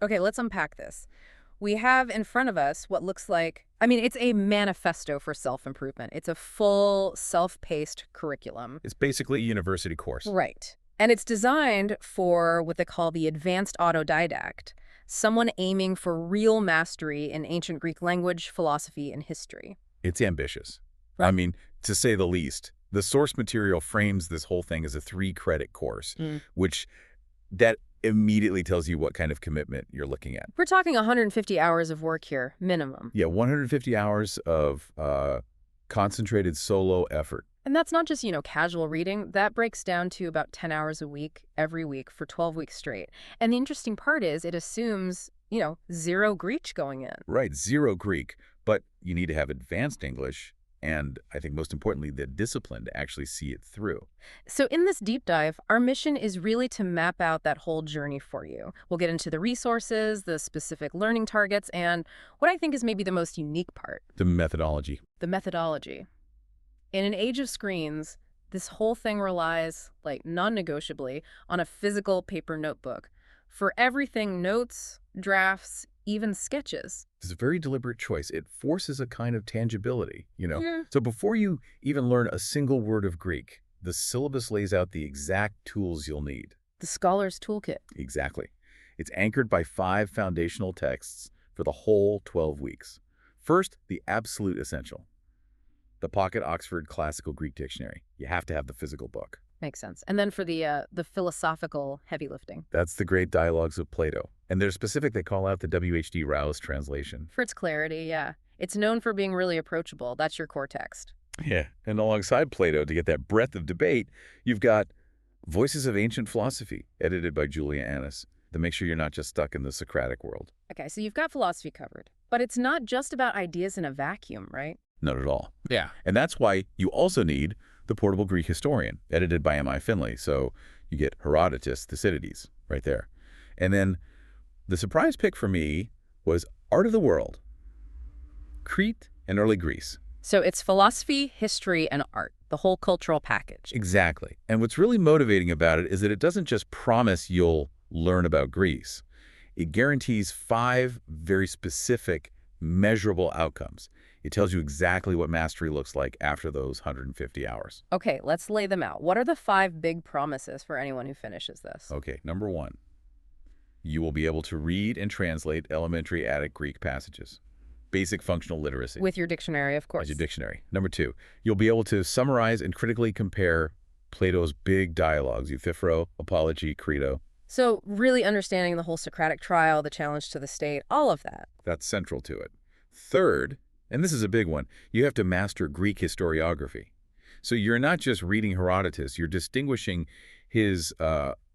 Okay, let's unpack this. We have in front of us what looks like, I mean, it's a manifesto for self-improvement. It's a full self-paced curriculum. It's basically a university course. Right. And it's designed for what they call the advanced autodidact, someone aiming for real mastery in ancient Greek language, philosophy, and history. It's ambitious. I Right. mean, to say the least. The source material frames this whole thing as a 3-credit course, which that immediately tells you what kind of commitment you're looking at. We're talking 150 hours of work here, minimum. Yeah, 150 hours of concentrated solo effort. And that's not just, casual reading. That breaks down to about 10 hours a week, every week, for 12 weeks straight. And the interesting part is it assumes, zero Greek going in. Right, 0 Greek, but you need to have advanced English and, I think most importantly, the discipline to actually see it through. So in this deep dive, our mission is really to map out that whole journey for you. We'll get into the resources, the specific learning targets, and what I think is maybe the most unique part, The methodology. the methodology. In an age of screens, this whole thing relies, non-negotiably, on a physical paper notebook. For everything, notes, drafts, even sketches. It's a very deliberate choice. It forces a kind of tangibility, Yeah. So before you even learn a single word of Greek, the syllabus lays out the exact tools you'll need. The scholar's toolkit. Exactly. It's anchored by 5 foundational texts for the whole 12 weeks. First, the absolute essential. The Pocket Oxford Classical Greek Dictionary. You have to have the physical book. Makes sense. And then for the philosophical heavy lifting. That's the great dialogues of Plato. And they're specific, they call out the W.H.D. Rouse translation. For its clarity, yeah. It's known for being really approachable. That's your core text. Yeah, and alongside Plato, to get that breadth of debate, you've got Voices of Ancient Philosophy, edited by Julia Annis, to make sure you're not just stuck in the Socratic world. Okay, so you've got philosophy covered. But it's not just about ideas in a vacuum, right? Not at all. Yeah. And that's why you also need the Portable Greek Historian, edited by M.I. Finley. So you get Herodotus, Thucydides, right there. And then the surprise pick for me was Art of the World, Crete and Early Greece. So it's philosophy, history, and art, the whole cultural package. Exactly. And what's really motivating about it is that it doesn't just promise you'll learn about Greece. It guarantees 5 very specific, measurable outcomes. It tells you exactly what mastery looks like after those 150 hours. Okay, let's lay them out. What are the 5 big promises for anyone who finishes this? Okay, number 1, you will be able to read and translate elementary Attic Greek passages. Basic functional literacy. With your dictionary, of course. As your dictionary. Number 2, you'll be able to summarize and critically compare Plato's big dialogues, Euthyphro, Apology, Crito. So really understanding the whole Socratic trial, the challenge to the state, all of that. That's central to it. Third, and this is a big one, you have to master Greek historiography. So you're not just reading Herodotus, you're distinguishing his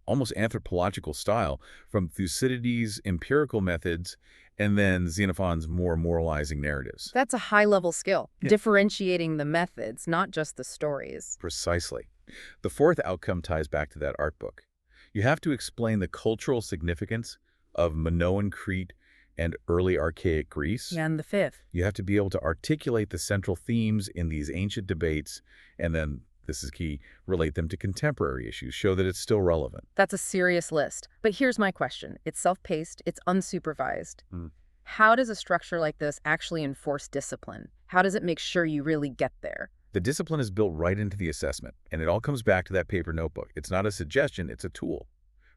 almost anthropological style from Thucydides' empirical methods and then Xenophon's more moralizing narratives. That's a high-level skill, Yeah. differentiating the methods, not just the stories. Precisely. The fourth outcome ties back to that art book. You have to explain the cultural significance of Minoan Crete and early archaic Greece. And the 5th. You have to be able to articulate the central themes in these ancient debates, and then, this is key, relate them to contemporary issues, show that it's still relevant. That's a serious list. But here's my question. It's self-paced, it's unsupervised. Mm. How does a structure like this actually enforce discipline? How does it make sure you really get there? The discipline is built right into the assessment, and it all comes back to that paper notebook. It's not a suggestion, it's a tool.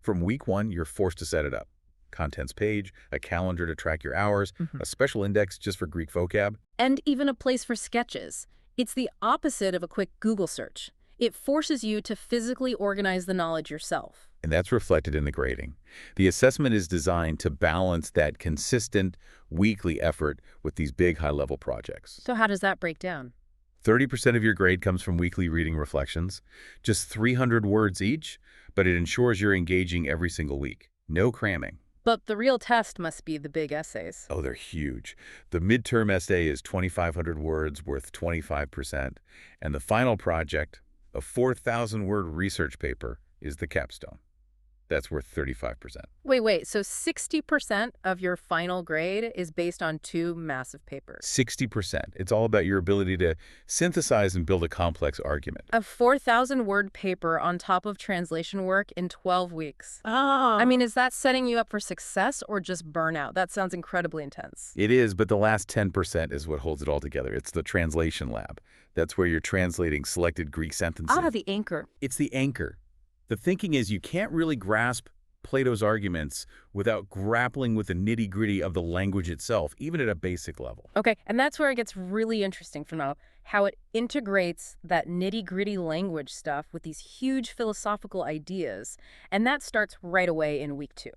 From week 1, you're forced to set it up. Contents page, a calendar to track your hours, a special index just for Greek vocab. And even a place for sketches. It's the opposite of a quick Google search. It forces you to physically organize the knowledge yourself. And that's reflected in the grading. The assessment is designed to balance that consistent weekly effort with these big high-level projects. So how does that break down? 30% of your grade comes from weekly reading reflections, just 300 words each, but it ensures you're engaging every single week. No cramming. But the real test must be the big essays. Oh, they're huge. The midterm essay is 2,500 words worth 25%, and the final project, a 4,000-word research paper, is the capstone. That's worth 35%. Wait. So 60% of your final grade is based on two massive papers. 60%. It's all about your ability to synthesize and build a complex argument. A 4,000-word paper on top of translation work in 12 weeks. Oh. I mean, is that setting you up for success or just burnout? That sounds incredibly intense. It is, but the last 10% is what holds it all together. It's the translation lab. That's where you're translating selected Greek sentences. The anchor. It's the anchor. The thinking is you can't really grasp Plato's arguments without grappling with the nitty-gritty of the language itself, even at a basic level. Okay, and that's where it gets really interesting for now, how it integrates that nitty-gritty language stuff with these huge philosophical ideas, and that starts right away in week 2.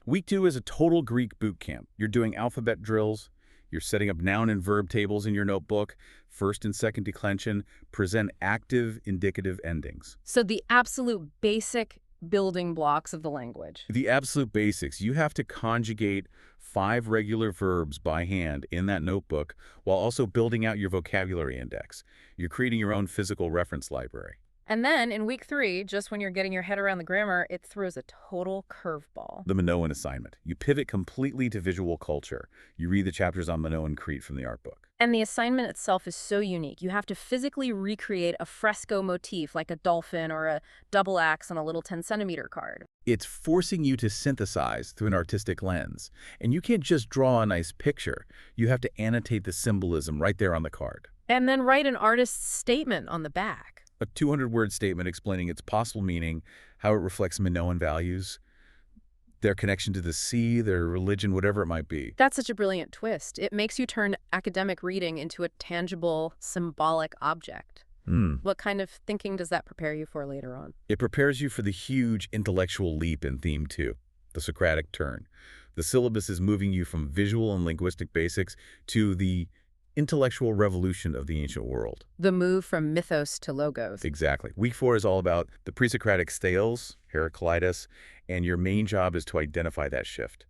Week 2 is a total Greek boot camp. You're doing alphabet drills. You're setting up noun and verb tables in your notebook, first and second declension, present active, indicative endings. So the absolute basic building blocks of the language. The absolute basics. You have to conjugate 5 regular verbs by hand in that notebook while also building out your vocabulary index. You're creating your own physical reference library. And then in week 3, just when you're getting your head around the grammar, it throws a total curveball. The Minoan assignment. You pivot completely to visual culture. You read the chapters on Minoan Crete from the art book. And the assignment itself is so unique. You have to physically recreate a fresco motif like a dolphin or a double axe on a little 10-centimeter card. It's forcing you to synthesize through an artistic lens. And you can't just draw a nice picture. You have to annotate the symbolism right there on the card. And then write an artist's statement on the back. A 200-word statement explaining its possible meaning, how it reflects Minoan values, their connection to the sea, their religion, whatever it might be. That's such a brilliant twist. It makes you turn academic reading into a tangible, symbolic object. What kind of thinking does that prepare you for later on? It prepares you for the huge intellectual leap in Theme 2, the Socratic turn. The syllabus is moving you from visual and linguistic basics to the intellectual revolution of the ancient world. The move from mythos to logos. Exactly. Week 4 is all about the pre-Socratic stales, Heraclitus, and your main job is to identify that shift.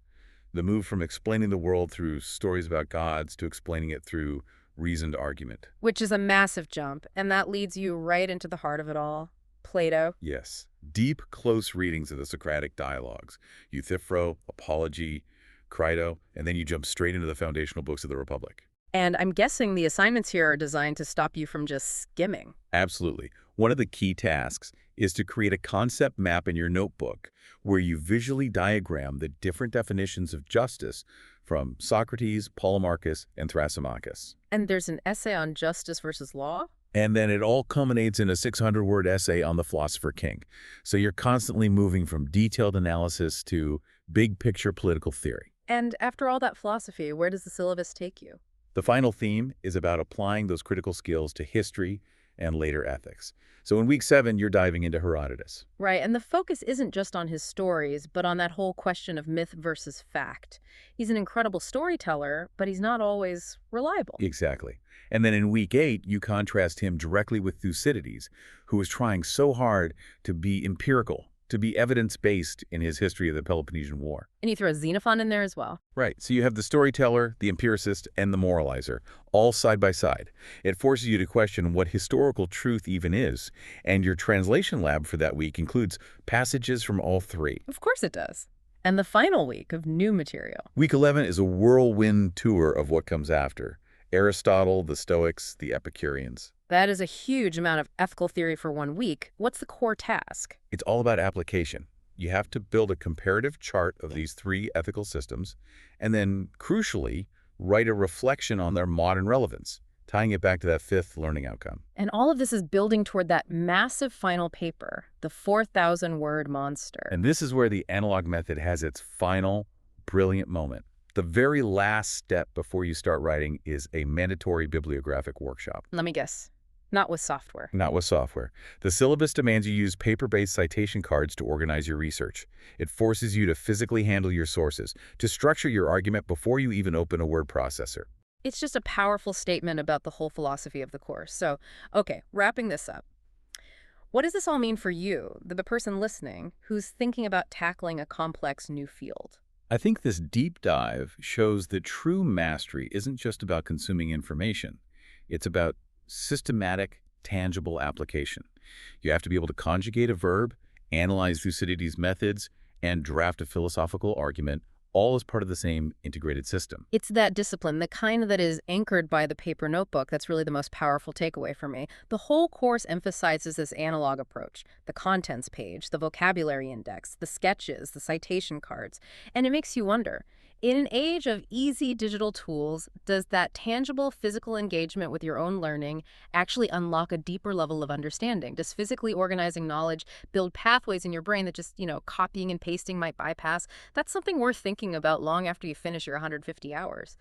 The move from explaining the world through stories about gods to explaining it through reasoned argument. Which is a massive jump, and that leads you right into the heart of it all. Plato. Yes. Deep, close readings of the Socratic dialogues. Euthyphro, Apology, Crito, and then you jump straight into the foundational books of the Republic. And I'm guessing the assignments here are designed to stop you from just skimming. Absolutely. One of the key tasks is to create a concept map in your notebook where you visually diagram the different definitions of justice from Socrates, Polemarchus, and Thrasymachus. And there's an essay on justice versus law? And then it all culminates in a 600-word essay on the philosopher king. So you're constantly moving from detailed analysis to big-picture political theory. And after all that philosophy, where does the syllabus take you? The final theme is about applying those critical skills to history and later ethics. So in week 7, you're diving into Herodotus. Right, and the focus isn't just on his stories, but on that whole question of myth versus fact. He's an incredible storyteller, but he's not always reliable. Exactly. And then in week 8, you contrast him directly with Thucydides, who was trying so hard to be empirical, to be evidence-based in his history of the Peloponnesian War. And you throw Xenophon in there as well. Right. So you have the storyteller, the empiricist, and the moralizer, all side by side. It forces you to question what historical truth even is, and your translation lab for that week includes passages from all 3. Of course it does. And the final week of new material. Week 11 is a whirlwind tour of what comes after. Aristotle, the Stoics, the Epicureans. That is a huge amount of ethical theory for 1 week. What's the core task? It's all about application. You have to build a comparative chart of these 3 ethical systems, and then, crucially, write a reflection on their modern relevance, tying it back to that 5th learning outcome. And all of this is building toward that massive final paper, the 4,000-word monster. And this is where the analog method has its final, brilliant moment. The very last step before you start writing is a mandatory bibliographic workshop. Let me guess. Not with software. Not with software. The syllabus demands you use paper-based citation cards to organize your research. It forces you to physically handle your sources, to structure your argument before you even open a word processor. It's just a powerful statement about the whole philosophy of the course. So, okay, wrapping this up. What does this all mean for you, the person listening, who's thinking about tackling a complex new field? I think this deep dive shows that true mastery isn't just about consuming information. It's about systematic, tangible application. You have to be able to conjugate a verb, analyze Thucydides' methods, and draft a philosophical argument, all as part of the same integrated system. It's that discipline, the kind that is anchored by the paper notebook, that's really the most powerful takeaway for me. The whole course emphasizes this analog approach, the contents page, the vocabulary index, the sketches, the citation cards. And it makes you wonder, in an age of easy digital tools, does that tangible physical engagement with your own learning actually unlock a deeper level of understanding? Does physically organizing knowledge build pathways in your brain that just, copying and pasting might bypass? That's something worth thinking about long after you finish your 150 hours.